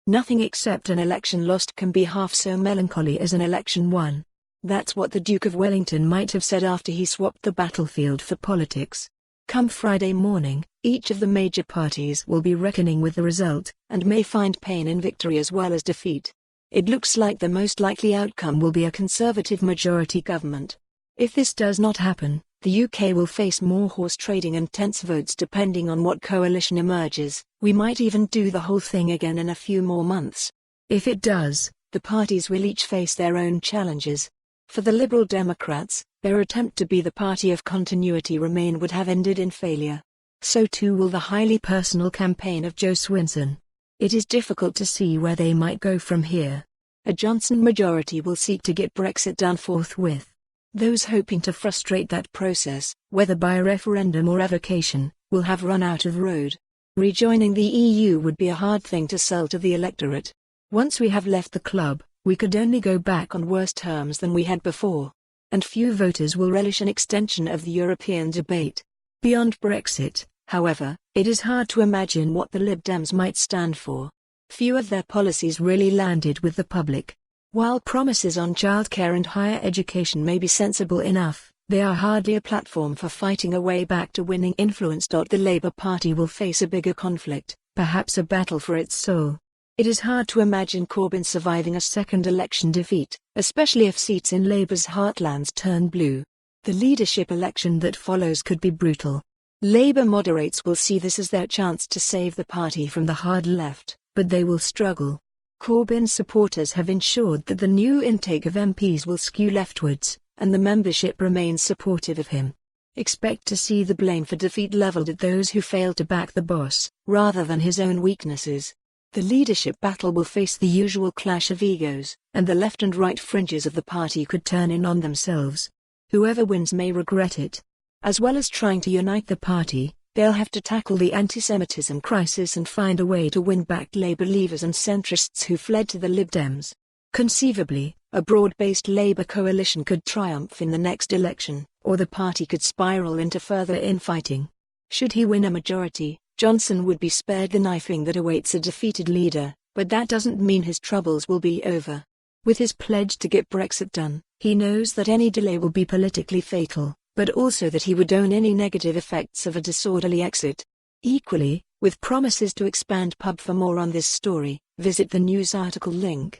Nothing except an election lost can be half so melancholy as an election won. That's what the Duke of Wellington might have said after he swapped the battlefield for politics. Come Friday morning, each of the major parties will be reckoning with the result, and may find pain in victory as well as defeat. It looks like the most likely outcome will be a Conservative majority government. If this does not happen, the UK will face more horse trading and tense votes depending on what coalition emerges. We might even do the whole thing again in a few more months. If it does, the parties will each face their own challenges. For the Liberal Democrats, their attempt to be the party of continuity Remain would have ended in failure. So too will the highly personal campaign of Jo Swinson. It is difficult to see where they might go from here. A Johnson majority will seek to get Brexit done forthwith. Those hoping to frustrate that process, whether by referendum or revocation, will have run out of road. Rejoining the EU would be a hard thing to sell to the electorate. Once we have left the club, we could only go back on worse terms than we had before. And few voters will relish an extension of the European debate. Beyond Brexit, however, it is hard to imagine what the Lib Dems might stand for. Few of their policies really landed with the public. While promises on childcare and higher education may be sensible enough, they are hardly a platform for fighting a way back to winning influence. The Labour Party will face a bigger conflict, perhaps a battle for its soul. It is hard to imagine Corbyn surviving a second election defeat, especially if seats in Labour's heartlands turn blue. The leadership election that follows could be brutal. Labour moderates will see this as their chance to save the party from the hard left, but they will struggle. Corbyn's supporters have ensured that the new intake of MPs will skew leftwards, and the membership remains supportive of him. Expect to see the blame for defeat levelled at those who failed to back the boss, rather than his own weaknesses. The leadership battle will face the usual clash of egos, and the left and right fringes of the party could turn in on themselves. Whoever wins may regret it. As well as trying to unite the party, they'll have to tackle the anti-Semitism crisis and find a way to win back Labour leavers and centrists who fled to the Lib Dems. Conceivably, a broad-based Labour coalition could triumph in the next election, or the party could spiral into further infighting. Should he win a majority, Johnson would be spared the knifing that awaits a defeated leader, but that doesn't mean his troubles will be over. With his pledge to get Brexit done, he knows that any delay will be politically fatal, but also that he would own any negative effects of a disorderly exit. Equally, with promises to expand pub. For more on this story, visit the news article link.